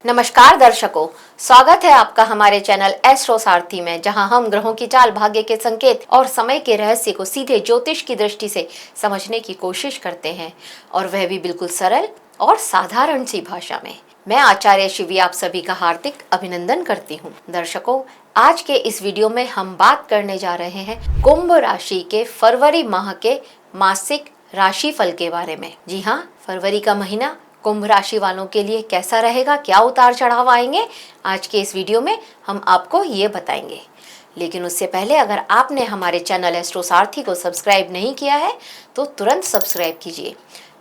नमस्कार दर्शकों, स्वागत है आपका हमारे चैनल एस्ट्रो सारथी में, जहां हम ग्रहों की चाल, भाग्य के संकेत और समय के रहस्य को सीधे ज्योतिष की दृष्टि से समझने की कोशिश करते हैं, और वह भी बिल्कुल सरल और साधारण सी भाषा में। मैं आचार्य शिवी आप सभी का हार्दिक अभिनंदन करती हूँ। दर्शकों, आज के इस वीडियो में हम बात करने जा रहे हैं कुंभ राशि के फरवरी माह के मासिक राशिफल के बारे में। जी हाँ, फरवरी का महीना कुंभ राशि वालों के लिए कैसा रहेगा, क्या उतार चढ़ाव आएंगे, आज के इस वीडियो में हम आपको ये बताएंगे। लेकिन उससे पहले अगर आपने हमारे चैनल एस्ट्रो सारथी को सब्सक्राइब नहीं किया है तो तुरंत सब्सक्राइब कीजिए,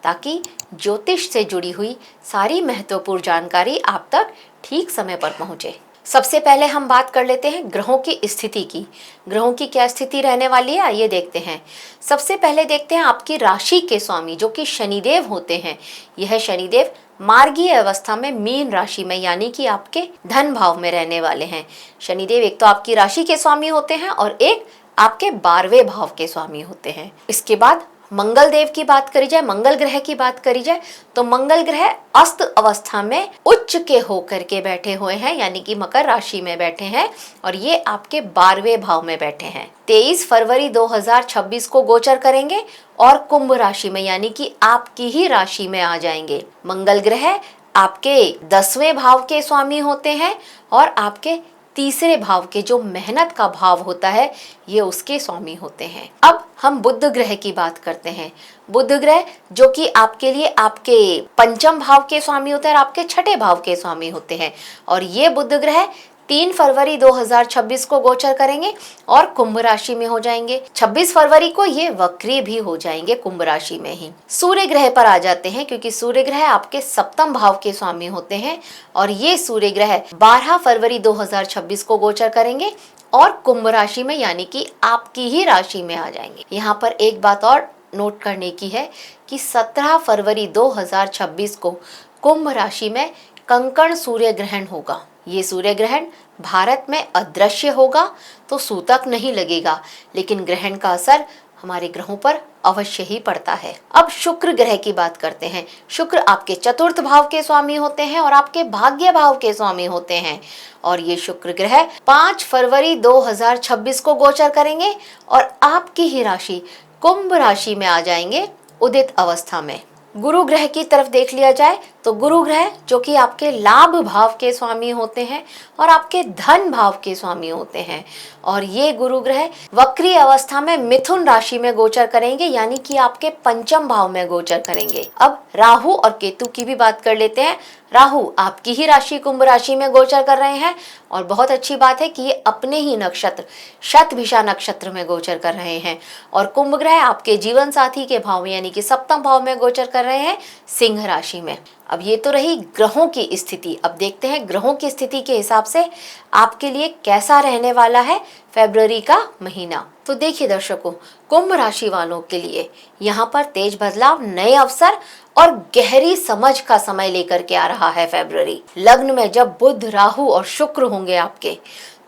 ताकि ज्योतिष से जुड़ी हुई सारी महत्वपूर्ण जानकारी आप तक ठीक समय पर पहुंचे। सबसे पहले हम बात कर लेते हैं ग्रहों की स्थिति की। ग्रहों की क्या स्थिति रहने वाली है, आइए देखते हैं। सबसे पहले देखते हैं आपकी राशि के स्वामी जो कि शनिदेव होते हैं। यह शनिदेव मार्गीय अवस्था में मीन राशि में, यानी कि आपके धन भाव में रहने वाले हैं। शनिदेव एक तो आपकी राशि के स्वामी होते हैं और एक आपके 12वें भाव के स्वामी होते हैं। इसके बाद मंगल देव की बात करी जाए, मंगल ग्रह की बात करी जाए तो मंगल ग्रह अस्त अवस्था में उच्च के होकर के बैठे हुए हैं, यानी कि मकर राशि में बैठे हैं और ये आपके 12वें भाव में बैठे हैं। 23 फरवरी 2026 को गोचर करेंगे और कुंभ राशि में, यानी कि आपकी ही राशि में आ जाएंगे। मंगल ग्रह आपके 10वें भाव के स्वामी होते हैं और आपके तीसरे भाव के जो मेहनत का भाव होता है ये उसके स्वामी होते हैं। अब हम बुध ग्रह की बात करते हैं। बुध ग्रह जो कि आपके लिए आपके पंचम भाव के स्वामी होते हैं और आपके छठे भाव के स्वामी होते हैं, और ये बुध ग्रह 3 फरवरी 2026 को गोचर करेंगे और कुंभ राशि में हो जाएंगे। 26 फरवरी को ये वक्री भी हो जाएंगे कुंभ राशि में ही। सूर्य ग्रह पर आ जाते हैं, क्योंकि सूर्य ग्रह आपके सप्तम भाव के स्वामी होते हैं और ये सूर्य ग्रह 12 फरवरी 2026 को गोचर करेंगे और कुंभ राशि में, यानी कि आपकी ही राशि में आ जाएंगे। यहाँ पर एक बात और नोट करने की है कि 17 फरवरी 2026 को कुंभ राशि में कंकण सूर्य ग्रहण होगा। ये सूर्य ग्रहण भारत में अदृश्य होगा तो सूतक नहीं लगेगा, लेकिन ग्रहण का असर हमारे ग्रहों पर अवश्य ही पड़ता है। अब शुक्र ग्रह की बात करते हैं। शुक्र आपके चतुर्थ भाव के स्वामी होते हैं और आपके भाग्य भाव के स्वामी होते हैं, और ये शुक्र ग्रह 5 फरवरी 2026 को गोचर करेंगे और आपकी ही राशि कुंभ राशि में आ जाएंगे उदित अवस्था में। गुरु ग्रह की तरफ देख लिया जाए तो गुरु ग्रह जो कि आपके लाभ भाव के स्वामी होते हैं और आपके धन भाव के स्वामी होते हैं, और ये गुरु ग्रह वक्री अवस्था में मिथुन राशि में गोचर करेंगे, यानी कि आपके पंचम भाव में गोचर करेंगे। अब राहु और केतु की भी बात कर लेते हैं। राहु आपकी ही राशि कुंभ राशि में गोचर कर रहे हैं, और बहुत अच्छी बात है कि ये अपने ही नक्षत्र शतभिषा नक्षत्र में गोचर कर रहे हैं, और कुंभ ग्रह आपके जीवन साथी के भाव में, यानी कि सप्तम भाव में गोचर कर रहे हैं सिंह राशि में। अब ये तो रही ग्रहों की स्थिति। अब देखते हैं ग्रहों की स्थिति के हिसाब से आपके लिए कैसा रहने वाला है फरवरी का महीना। तो देखिए दर्शकों, कुंभ राशि वालों के लिए यहाँ पर तेज बदलाव, नए अवसर और गहरी समझ का समय लेकर के आ रहा है फरवरी। लग्न में जब बुध, राहु और शुक्र होंगे आपके,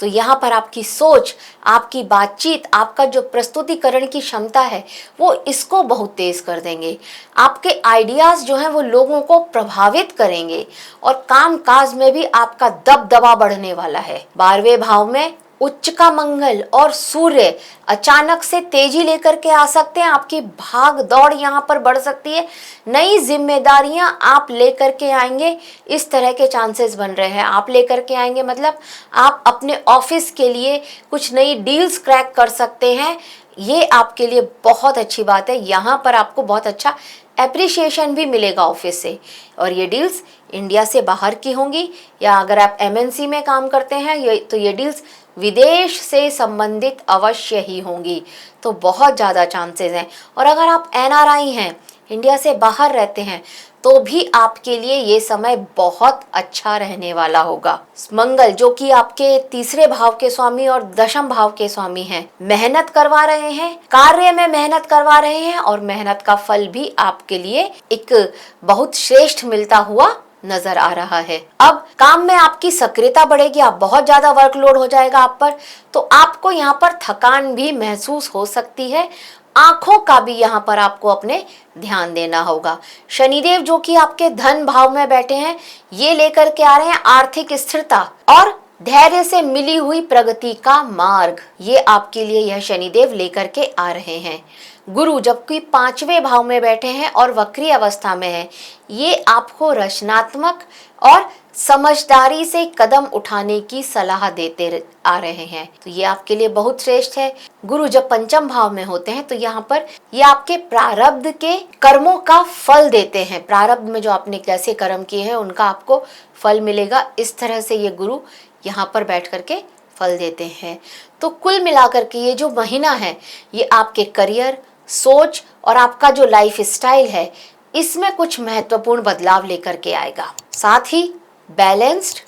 तो यहाँ पर आपकी सोच, आपकी बातचीत, आपका जो प्रस्तुतिकरण की क्षमता है वो इसको बहुत तेज कर देंगे। आपके आइडियाज जो हैं वो लोगों को प्रभावित करेंगे और काम काज में भी आपका दबदबा बढ़ने वाला है। 12वें भाव में उच्च का मंगल और सूर्य अचानक से तेजी लेकर के आ सकते हैं। आपकी भाग दौड़ यहाँ पर बढ़ सकती है, नई जिम्मेदारियां आप लेकर के आएंगे, इस तरह के चांसेस बन रहे हैं। आप लेकर के आएंगे मतलब आप अपने ऑफिस के लिए कुछ नई डील्स क्रैक कर सकते हैं। ये आपके लिए बहुत अच्छी बात है। यहाँ पर आपको बहुत अच्छा एप्रिसिएशन भी मिलेगा ऑफिस से, और ये डील्स इंडिया से बाहर की होंगी, या अगर आप एमएनसी में काम करते हैं तो ये डील्स विदेश से संबंधित अवश्य ही होंगी। तो बहुत ज़्यादा चांसेस हैं। और अगर आप एनआरआई हैं, इंडिया से बाहर रहते हैं, तो भी आपके लिए ये समय बहुत अच्छा रहने वाला होगा। मंगल जो कि आपके तीसरे भाव के स्वामी और दशम भाव के स्वामी हैं, मेहनत करवा रहे हैं, कार्य में मेहनत करवा रहे हैं, और मेहनत का फल भी आपके लिए एक बहुत श्रेष्ठ मिलता हुआ नजर आ रहा है। अब काम में आपकी सक्रियता बढ़ेगी, आप बहुत ज्यादा वर्कलोड हो जाएगा आप पर, तो आपको यहाँ पर थकान भी महसूस हो सकती है आंखों का भी यहाँ पर आपको अपने ध्यान देना होगा। शनिदेव जो कि आपके धन भाव में बैठे हैं, ये लेकर के आ रहे हैं आर्थिक स्थिरता और धैर्य से मिली हुई प्रगति का मार्ग। ये आपके लिए यह शनिदेव लेकर के आ रहे हैं। गुरु जबकि 5वें भाव में बैठे हैं और वक्री अवस्था में है, ये आपको रचनात्मक और समझदारी से कदम उठाने की सलाह देते आ रहे हैं। तो ये आपके लिए बहुत श्रेष्ठ है। गुरु जब पंचम भाव में होते हैं तो यहाँ पर ये आपके प्रारब्ध के कर्मों का फल देते हैं। प्रारब्ध में जो आपने कैसे कर्म किए हैं उनका आपको फल मिलेगा। इस तरह से ये गुरु यहाँ पर बैठ करके फल देते हैं। तो कुल मिलाकर के ये जो महीना है, ये आपके करियर, सोच और आपका जो लाइफ स्टाइल है, इसमें कुछ महत्वपूर्ण बदलाव लेकर के आएगा। साथ ही बैलेंस्ड,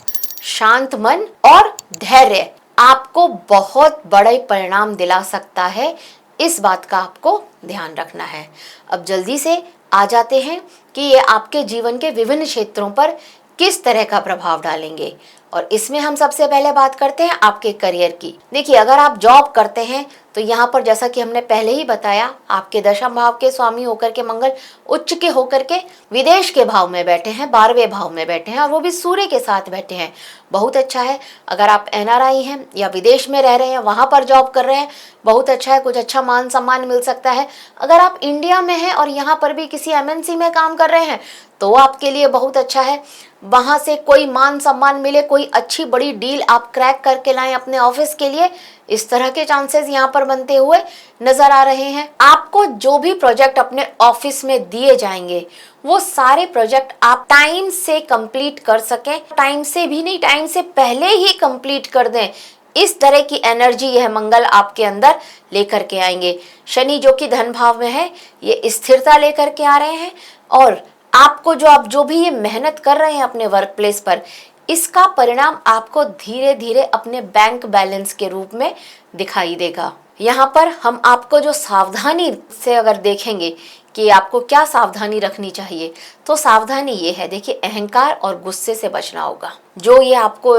शांत मन और धैर्य आपको बहुत बड़े परिणाम दिला सकता है। इस बात का आपको ध्यान रखना है। अब जल्दी से आ जाते हैं कि ये आपके जीवन के विभिन्न क्षेत्रों पर किस तरह का प्रभाव डालेंगे। और इसमें हम सबसे पहले बात करते हैं आपके करियर की। देखिए, अगर आप जॉब करते हैं तो यहाँ पर जैसा कि हमने पहले ही बताया, आपके दशम भाव के स्वामी होकर के मंगल उच्च के होकर के विदेश के भाव में बैठे हैं, 12वें भाव में बैठे हैं और वो भी सूर्य के साथ बैठे हैं। बहुत अच्छा है। अगर आप NRI हैं या विदेश में रह रहे हैं, वहाँ पर जॉब कर रहे हैं, बहुत अच्छा है, कुछ अच्छा मान सम्मान मिल सकता है। अगर आप इंडिया में हैं और यहाँ पर भी किसी MNC में काम कर रहे हैं तो आपके लिए बहुत अच्छा है। वहाँ से कोई मान सम्मान मिले, कोई अच्छी बड़ी डील आप क्रैक करके लाएं अपने ऑफिस के लिए, इस तरह के चांसेस यहाँ पर बनते हुए नजर आ रहे हैं। आपको जो भी प्रोजेक्ट अपने ऑफिस में दिए जाएंगे, वो सारे प्रोजेक्ट आप टाइम से कंप्लीट कर सकें। टाइम से भी नहीं, टाइम से पहले ही कंप्लीट कर दें। इस तरह की एनर्जी यह मंगल आपके अंदर लेकर के आएंगे। शनि जो कि धन भाव में है, ये स्थिरता लेकर के आ रहे हैं और आपको आप जो भी ये मेहनत कर रहे हैं अपने वर्क प्लेस पर, इसका परिणाम आपको धीरे धीरे अपने बैंक बैलेंस के रूप में दिखाई देगा। यहाँ पर हम आपको जो सावधानी से अगर देखेंगे कि आपको क्या सावधानी रखनी चाहिए, तो सावधानी ये है, देखिए, अहंकार और गुस्से से बचना होगा। जो ये आपको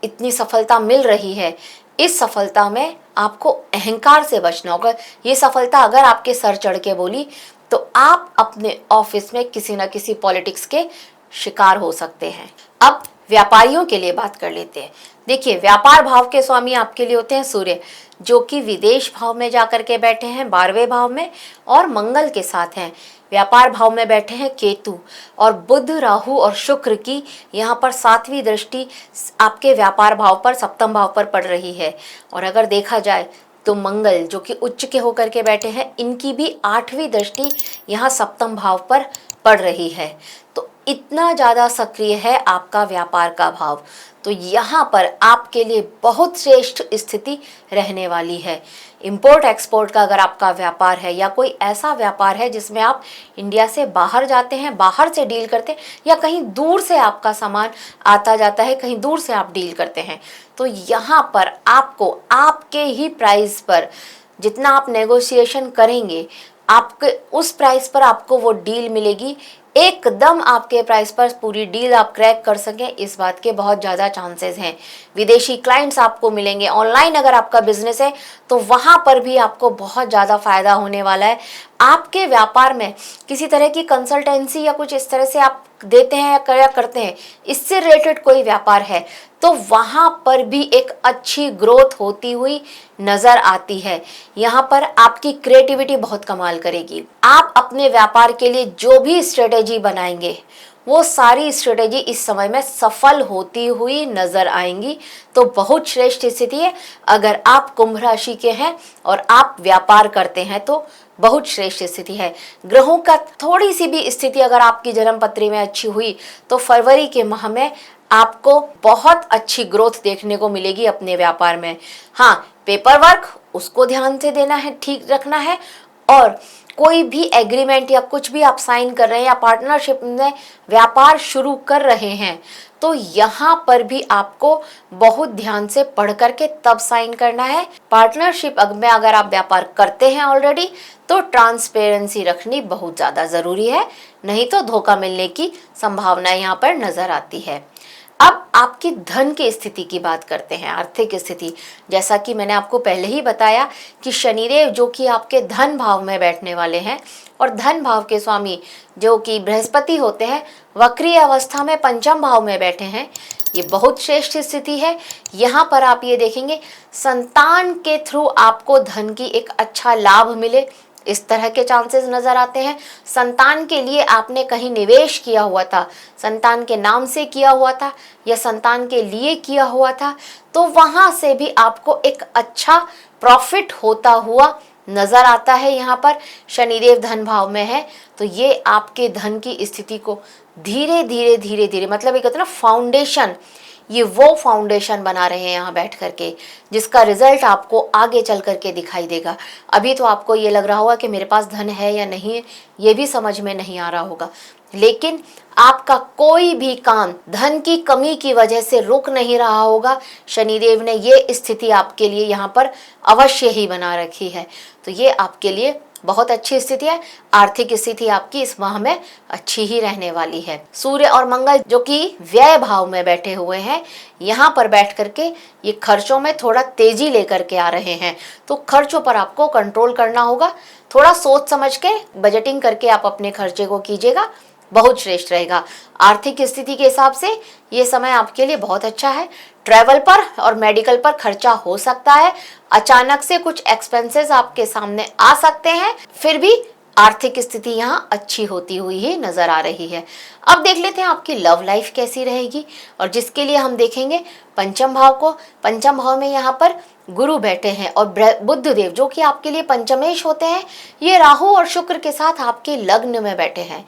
इतनी सफलता मिल रही है, इस सफलता में आपको अहंकार से बचना होगा। ये सफलता अगर आपके सर चढ़ के बोली तो आप अपने ऑफिस में किसी न किसी पॉलिटिक्स के शिकार हो सकते हैं। अब व्यापारियों के लिए बात कर लेते हैं। देखिए, व्यापार भाव के स्वामी आपके लिए होते हैं सूर्य, जो कि विदेश भाव में जाकर के बैठे हैं 12वें भाव में और मंगल के साथ हैं। व्यापार भाव में बैठे हैं केतु और बुध, राहु और शुक्र की यहाँ पर 7वीं दृष्टि आपके व्यापार भाव पर, सप्तम भाव पर पड़ रही है। और अगर देखा जाए तो मंगल जो कि उच्च के होकर के बैठे हैं, इनकी भी 8वीं दृष्टि यहाँ सप्तम भाव पर पड़ रही है। तो इतना ज़्यादा सक्रिय है आपका व्यापार का भाव। तो यहाँ पर आपके लिए बहुत श्रेष्ठ स्थिति रहने वाली है। इंपोर्ट एक्सपोर्ट का अगर आपका व्यापार है या कोई ऐसा व्यापार है जिसमें आप इंडिया से बाहर जाते हैं, बाहर से डील करते हैं, या कहीं दूर से आपका सामान आता जाता है, कहीं दूर से आप डील करते हैं, तो यहाँ पर आपको आपके ही प्राइस पर जितना आप नेगोशिएशन करेंगे, आपके उस प्राइस पर आपको वो डील मिलेगी। एकदम आपके प्राइस पर पूरी डील आप क्रैक कर सकें, इस बात के बहुत ज़्यादा चांसेस हैं। विदेशी क्लाइंट्स आपको मिलेंगे। ऑनलाइन अगर आपका बिजनेस है तो वहाँ पर भी आपको बहुत ज़्यादा फायदा होने वाला है। आपके व्यापार में किसी तरह की कंसल्टेंसी या कुछ इस तरह से आप देते हैं या करते हैं, इससे रिलेटेड कोई व्यापार है, तो वहाँ पर भी एक अच्छी ग्रोथ होती हुई नजर आती है। यहाँ पर आपकी क्रिएटिविटी बहुत कमाल करेगी। आप अपने व्यापार के लिए जो भी स्ट्रेटेजी बनाएंगे, वो सारी स्ट्रेटेजी इस समय में सफल होती हुई नजर आएंगी। तो बहुत श्रेष्ठ स्थिति है। अगर आप कुंभ राशि के हैं और आप व्यापार करते हैं तो बहुत श्रेष्ठ स्थिति है। ग्रहों का थोड़ी सी भी स्थिति अगर आपकी जन्म पत्री में अच्छी हुई तो फरवरी के माह में आपको बहुत अच्छी ग्रोथ देखने को मिलेगी अपने व्यापार में। हाँ, पेपर वर्क उसको ध्यान से देना है, ठीक रखना है। और कोई भी एग्रीमेंट या कुछ भी आप साइन कर रहे हैं या पार्टनरशिप में व्यापार शुरू कर रहे हैं, तो यहाँ पर भी आपको बहुत ध्यान से पढ़ करके तब साइन करना है। पार्टनरशिप में अगर आप व्यापार करते हैं ऑलरेडी, तो ट्रांसपेरेंसी रखनी बहुत ज़्यादा ज़रूरी है, नहीं तो धोखा मिलने की संभावना यहाँ पर नज़र आती है। अब आपकी धन की स्थिति की बात करते हैं, आर्थिक स्थिति। जैसा कि मैंने आपको पहले ही बताया कि शनिदेव जो कि आपके धन भाव में बैठने वाले हैं और धन भाव के स्वामी जो कि बृहस्पति होते हैं, वक्री अवस्था में पंचम भाव में बैठे हैं। ये बहुत श्रेष्ठ स्थिति है। यहाँ पर आप ये देखेंगे संतान के थ्रू आपको धन की एक अच्छा लाभ मिले, इस तरह के चांसेस नजर आते हैं। संतान के लिए आपने कहीं निवेश किया हुआ था, संतान के नाम से किया हुआ था या संतान के लिए किया हुआ था, तो वहां से भी आपको एक अच्छा प्रॉफिट होता हुआ नजर आता है। यहाँ पर शनिदेव धन भाव में है, तो ये आपके धन की स्थिति को धीरे धीरे धीरे धीरे, मतलब एक होता है ना फाउंडेशन, ये वो फाउंडेशन बना रहे हैं यहाँ बैठ करके, जिसका रिजल्ट आपको आगे चल करके दिखाई देगा। अभी तो आपको ये लग रहा होगा कि मेरे पास धन है या नहीं है, ये भी समझ में नहीं आ रहा होगा, लेकिन आपका कोई भी काम धन की कमी की वजह से रुक नहीं रहा होगा। शनिदेव ने ये स्थिति आपके लिए यहाँ पर अवश्य ही बना रखी है, तो ये आपके लिए बहुत अच्छी स्थिति है। आर्थिक स्थिति आपकी इस माह में अच्छी ही रहने वाली है। सूर्य और मंगल जो कि व्यय भाव में बैठे हुए हैं, यहाँ पर बैठ करके ये खर्चों में थोड़ा तेजी लेकर के आ रहे हैं, तो खर्चों पर आपको कंट्रोल करना होगा। थोड़ा सोच समझ के बजटिंग करके आप अपने खर्चे को कीजिएगा, बहुत श्रेष्ठ रहेगा। आर्थिक स्थिति के हिसाब से ये समय आपके लिए बहुत अच्छा है। ट्रैवल पर और मेडिकल पर खर्चा हो सकता है, अचानक से कुछ एक्सपेंसेस आपके सामने आ सकते हैं, फिर भी आर्थिक स्थिति यहाँ अच्छी होती हुई ही नजर आ रही है। अब देख लेते हैं आपकी लव लाइफ कैसी रहेगी, और जिसके लिए हम देखेंगे पंचम भाव को। पंचम भाव में यहाँ पर गुरु बैठे हैं और बुध देव जो कि आपके लिए पंचमेश होते हैं, ये राहु और शुक्र के साथ आपके लग्न में बैठे हैं।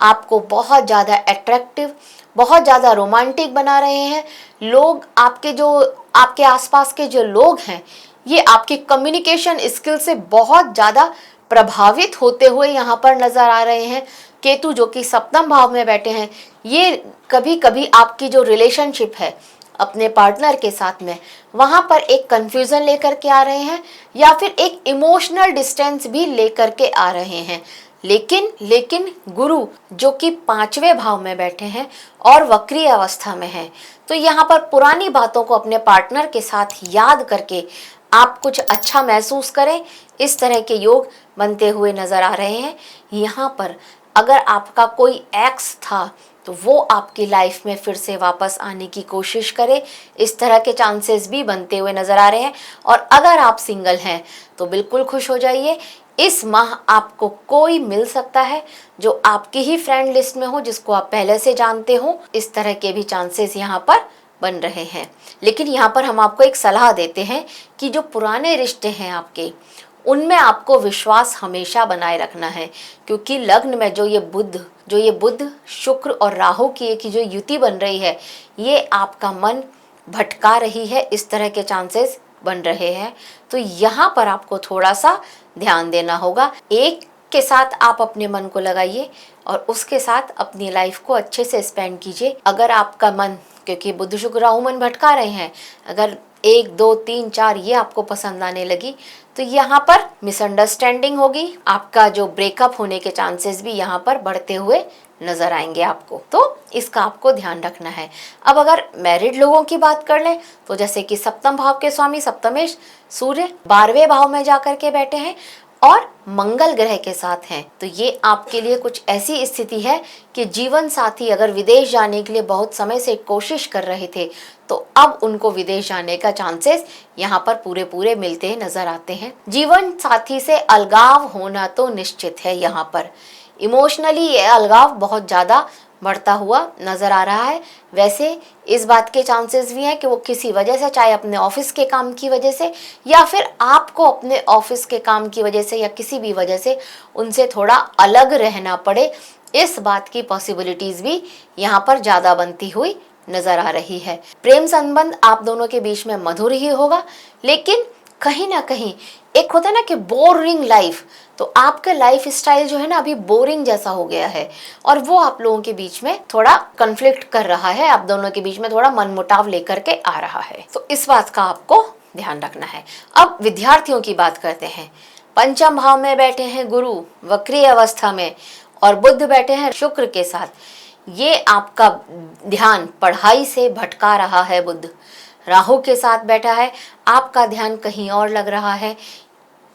आपको बहुत ज़्यादा अट्रैक्टिव, बहुत ज़्यादा रोमांटिक बना रहे हैं। लोग आपके आसपास के जो लोग हैं, ये आपकी कम्युनिकेशन स्किल से बहुत ज़्यादा प्रभावित होते हुए यहाँ पर नजर आ रहे हैं। केतु जो कि सप्तम भाव में बैठे हैं, ये कभी कभी आपकी जो रिलेशनशिप है अपने पार्टनर के साथ में, वहाँ पर एक कंफ्यूजन लेकर के आ रहे हैं या फिर एक इमोशनल डिस्टेंस भी लेकर के आ रहे हैं। लेकिन गुरु जो कि पांचवें भाव में बैठे हैं और वक्री अवस्था में हैं, तो यहाँ पर पुरानी बातों को अपने पार्टनर के साथ याद करके आप कुछ अच्छा महसूस करें, इस तरह के योग बनते हुए नजर आ रहे हैं। यहाँ पर अगर आपका कोई एक्स था तो वो आपकी लाइफ में फिर से वापस आने की कोशिश करे, इस तरह के चांसेस भी बनते हुए नजर आ रहे हैं। और अगर आप सिंगल हैं तो बिल्कुल खुश हो जाइए, इस माह आपको कोई मिल सकता है जो आपकी ही फ्रेंड लिस्ट में हो, जिसको आप पहले से जानते हो। इस तरह के भी चांसेस यहाँ पर बन रहे हैं। लेकिन यहाँ पर हम आपको एक सलाह देते हैं कि जो पुराने रिश्ते हैं आपके, उनमें आपको विश्वास हमेशा बनाए रखना है, क्योंकि लग्न में जो ये बुध शुक्र और राहु की एक जो युति बन रही है, ये आपका मन भटका रही है, इस तरह के चांसेस बन रहे हैं। तो यहाँ पर आपको थोड़ा सा ध्यान देना होगा। एक के साथ आप अपने मन को लगाइए और उसके साथ अपनी लाइफ को अच्छे से स्पेंड कीजिए। अगर आपका मन, क्योंकि बुध शुक्र राहु मन भटका रहे हैं, अगर 1 2 3 4 ये आपको पसंद आने लगी तो यहाँ पर मिसअंडरस्टैंडिंग होगी, आपका जो ब्रेकअप होने के चांसेस भी यहाँ पर बढ़ते हुए नजर आएंगे आपको, तो इसका आपको ध्यान रखना है। अब अगर मैरिड लोगों की बात कर लें तो जैसे कि सप्तम भाव के स्वामी सप्तमेश सूर्य 12वें भाव में जाकर के बैठे हैं और मंगल ग्रह के साथ हैं, तो ये आपके लिए कुछ ऐसी स्थिति है कि जीवन साथी अगर विदेश जाने के लिए बहुत समय से कोशिश कर रहे थे, तो अब उनको विदेश जाने का चांसेस यहाँ पर पूरे मिलते नजर आते हैं। जीवन साथी से अलगाव होना तो निश्चित है, यहाँ पर इमोशनली ये अलगाव बहुत ज़्यादा बढ़ता हुआ नजर आ रहा है। वैसे इस बात के चांसेस भी हैं कि वो किसी वजह से, चाहे अपने ऑफिस के काम की वजह से या फिर आपको अपने ऑफिस के काम की वजह से या किसी भी वजह से उनसे थोड़ा अलग रहना पड़े, इस बात की पॉसिबिलिटीज भी यहाँ पर ज़्यादा बनती हुई नजर आ रही है। प्रेम संबंध आप दोनों के बीच में मधुर ही होगा, लेकिन कहीं ना कहीं एक होता है ना कि बोरिंग लाइफ, तो आपका लाइफ स्टाइल जो है ना अभी बोरिंग जैसा हो गया है और वो आप लोगों के बीच में थोड़ा कन्फ्लिक्ट कर रहा है, आप दोनों के बीच में थोड़ा मनमुटाव लेकर के आ रहा है, तो इस बात का आपको ध्यान रखना है। अब विद्यार्थियों की बात करते हैं। पंचम भाव में बैठे हैं गुरु वक्री अवस्था में और बुध बैठे हैं शुक्र के साथ। ये आपका ध्यान पढ़ाई से भटका रहा है। बुध राहु के साथ बैठा है, आपका ध्यान कहीं और लग रहा है,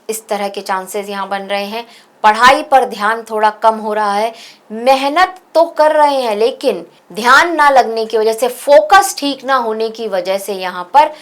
इस तरह के चांसेस यहाँ बन रहे हैं। पढ़ाई पर ध्यान थोड़ा कम हो रहा है, मेहनत तो कर रहे हैं लेकिन ध्यान ना लगने की वजह से, फोकस ठीक ना होने की वजह से यहाँ पर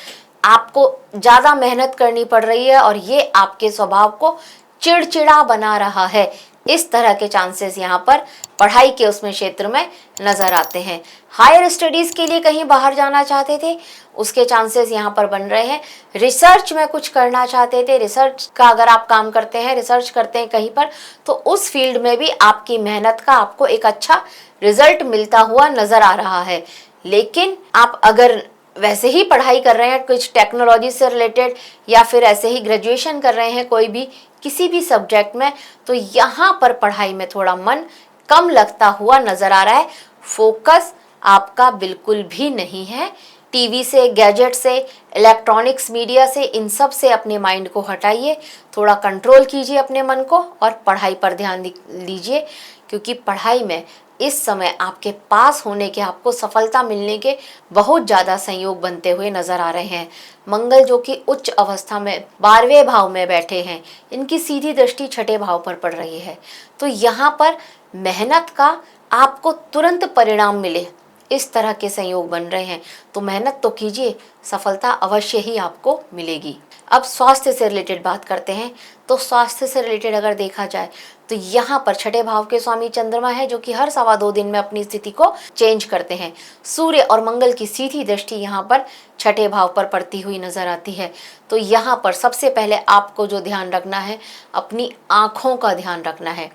आपको ज़्यादा मेहनत करनी पड़ रही है और ये आपके स्वभाव को चिड़चिड़ा बना रहा है। इस तरह के चांसेस यहाँ पर पढ़ाई के उसमें क्षेत्र में नजर आते हैं। हायर स्टडीज के लिए कहीं बाहर जाना चाहते थे, उसके चांसेस यहाँ पर बन रहे हैं। रिसर्च में कुछ करना चाहते थे, रिसर्च का अगर आप काम करते हैं, रिसर्च करते हैं कहीं पर, तो उस फील्ड में भी आपकी मेहनत का आपको एक अच्छा रिजल्ट मिलता हुआ नजर आ रहा है। लेकिन आप अगर वैसे ही पढ़ाई कर रहे हैं कुछ टेक्नोलॉजी से रिलेटेड, या फिर ऐसे ही ग्रेजुएशन कर रहे हैं कोई भी किसी भी सब्जेक्ट में, तो यहाँ पर पढ़ाई में थोड़ा मन कम लगता हुआ नजर आ रहा है। फोकस आपका बिल्कुल भी नहीं है। टीवी से, गैजेट से, इलेक्ट्रॉनिक्स मीडिया से, इन सब से अपने माइंड को हटाइए, थोड़ा कंट्रोल कीजिए अपने मन को और पढ़ाई पर ध्यान दीजिए, क्योंकि पढ़ाई में इस समय आपके पास होने के, आपको सफलता मिलने के बहुत ज़्यादा संयोग बनते हुए नजर आ रहे हैं। मंगल जो कि उच्च अवस्था में 12वें भाव में बैठे हैं, इनकी सीधी दृष्टि 6ठे भाव पर पड़ रही है, तो यहाँ पर मेहनत का आपको तुरंत परिणाम मिले, इस तरह के संयोग बन रहे हैं। तो मेहनत तो कीजिए, सफलता अवश्य ही आपको मिलेगी। अब स्वास्थ्य से रिलेटेड बात करते हैं, तो स्वास्थ्य से रिलेटेड अगर देखा जाए तो यहाँ पर 6ठे भाव के स्वामी चंद्रमा है, जो कि हर 2.25 दिन में अपनी स्थिति को चेंज करते हैं। सूर्य और मंगल की सीधी दृष्टि यहाँ पर 6ठे भाव पर पड़ती हुई नजर आती है। तो यहाँ पर सबसे पहले आपको जो ध्यान रखना है, अपनी आँखों का ध्यान रखना है।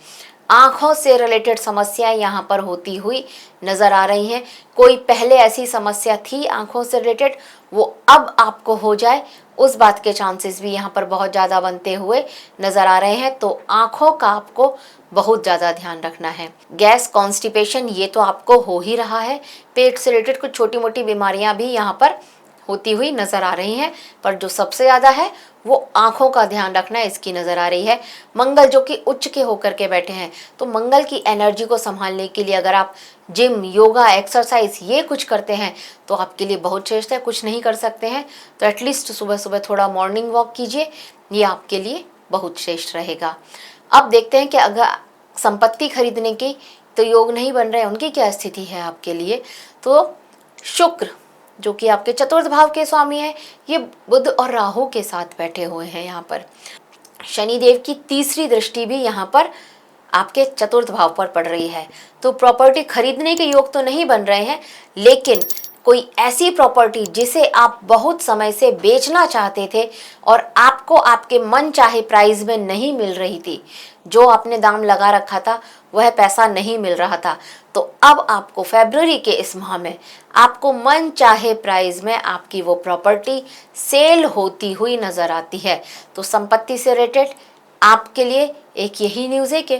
आँखों से रिलेटेड समस्याएं यहाँ पर होती हुई नजर आ रही हैं। कोई पहले ऐसी समस्या थी आँखों से रिलेटेड, वो अब आपको हो जाए, उस बात के चांसेस भी यहाँ पर बहुत ज़्यादा बनते हुए नजर आ रहे हैं। तो आँखों का आपको बहुत ज़्यादा ध्यान रखना है। गैस, कॉन्स्टिपेशन, ये तो आपको हो ही रहा है। पेट से रिलेटेड कुछ छोटी मोटी बीमारियाँ भी यहाँ पर होती हुई नजर आ रही हैं, पर जो सबसे ज़्यादा है वो आँखों का ध्यान रखना है, इसकी नज़र आ रही है। मंगल जो कि उच्च के होकर के बैठे हैं, तो मंगल की एनर्जी को संभालने के लिए अगर आप जिम, योगा, एक्सरसाइज ये कुछ करते हैं तो आपके लिए बहुत श्रेष्ठ है। कुछ नहीं कर सकते हैं तो एटलीस्ट सुबह सुबह थोड़ा मॉर्निंग वॉक कीजिए, ये आपके लिए बहुत श्रेष्ठ रहेगा। अब देखते हैं कि अगर संपत्ति खरीदने की तो योग नहीं बन रहे, उनकी क्या स्थिति है आपके लिए। तो शुक्र जो कि आपके 4th भाव के स्वामी हैं, ये बुध और राहु के साथ बैठे हुए हैं। यहाँ पर शनिदेव की तीसरी दृष्टि भी यहाँ पर आपके 4th भाव पर पड़ रही है। तो प्रॉपर्टी खरीदने के योग तो नहीं बन रहे हैं, लेकिन कोई ऐसी प्रॉपर्टी जिसे आप बहुत समय से बेचना चाहते थे और आपको आपके मन चाहे प्राइस में नहीं मिल रही थी, जो आपने दाम लगा रखा था वह पैसा नहीं मिल रहा था, तो अब आपको फरवरी के इस माह में आपको मन चाहे प्राइस में आपकी वो प्रॉपर्टी सेल होती हुई नजर आती है। तो संपत्ति से रिलेटेड आपके लिए एक यही न्यूज़ है कि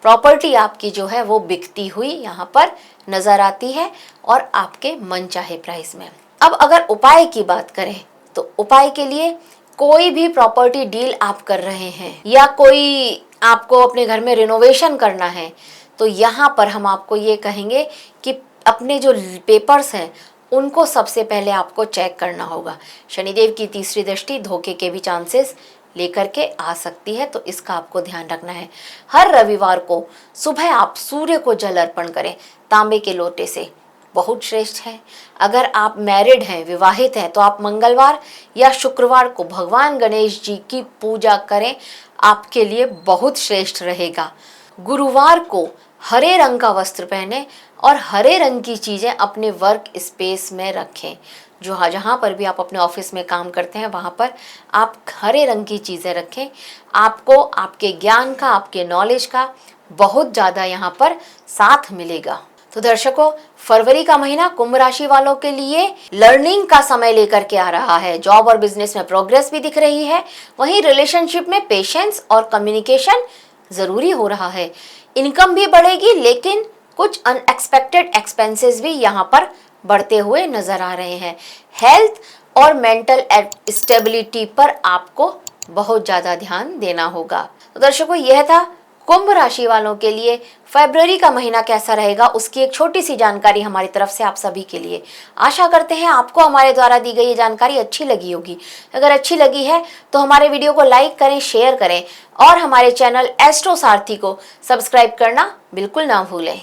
प्रॉपर्टी आपकी जो है वो बिकती हुई यहाँ पर नजर आती है और आपके मन चाहे प्राइस में। अब अगर उपाय की बात करें तो उपाय के लिए कोई भी प्रॉपर्टी डील आप कर रहे हैं या कोई आपको अपने घर में रिनोवेशन करना है, तो यहाँ पर हम आपको ये कहेंगे कि अपने जो पेपर्स हैं उनको सबसे पहले आपको चेक करना होगा। शनिदेव की तीसरी दृष्टि धोखे के भी चांसेस लेकर के आ सकती है, तो इसका आपको ध्यान रखना है। हर रविवार को सुबह आप सूर्य को जल अर्पण करें तांबे के लोटे से, बहुत श्रेष्ठ है। अगर आप मैरिड हैं, विवाहित हैं, तो आप मंगलवार या शुक्रवार को भगवान गणेश जी की पूजा करें, आपके लिए बहुत श्रेष्ठ रहेगा। गुरुवार को हरे रंग का वस्त्र पहने और हरे रंग की चीज़ें अपने वर्क स्पेस में रखें। जहाँ पर भी आप अपने ऑफिस में काम करते हैं वहाँ पर आप हरे रंग की चीज़ें रखें। आपको आपके ज्ञान का, आपके नॉलेज का बहुत ज़्यादा यहाँ पर साथ मिलेगा। तो दर्शकों, फरवरी का महीना कुंभ राशि वालों के लिए लर्निंग का समय लेकर के आ रहा है। जॉब और बिजनेस में प्रोग्रेस भी दिख रही है, वहीं रिलेशनशिप में पेशेंस और कम्युनिकेशन ज़रूरी हो रहा है। इनकम भी बढ़ेगी, लेकिन कुछ अनएक्सपेक्टेड एक्सपेंसेस भी यहाँ पर बढ़ते हुए नजर आ रहे हैं। हेल्थ और मेंटल स्टेबिलिटी पर आपको बहुत ज़्यादा ध्यान देना होगा। तो दर्शकों, यह था कुंभ राशि वालों के लिए फरवरी का महीना कैसा रहेगा, उसकी एक छोटी सी जानकारी हमारी तरफ से आप सभी के लिए। आशा करते हैं आपको हमारे द्वारा दी गई ये जानकारी अच्छी लगी होगी। अगर अच्छी लगी है तो हमारे वीडियो को लाइक करें, शेयर करें और हमारे चैनल एस्ट्रो सारथी को सब्सक्राइब करना बिल्कुल ना भूलें।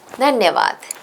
धन्यवाद।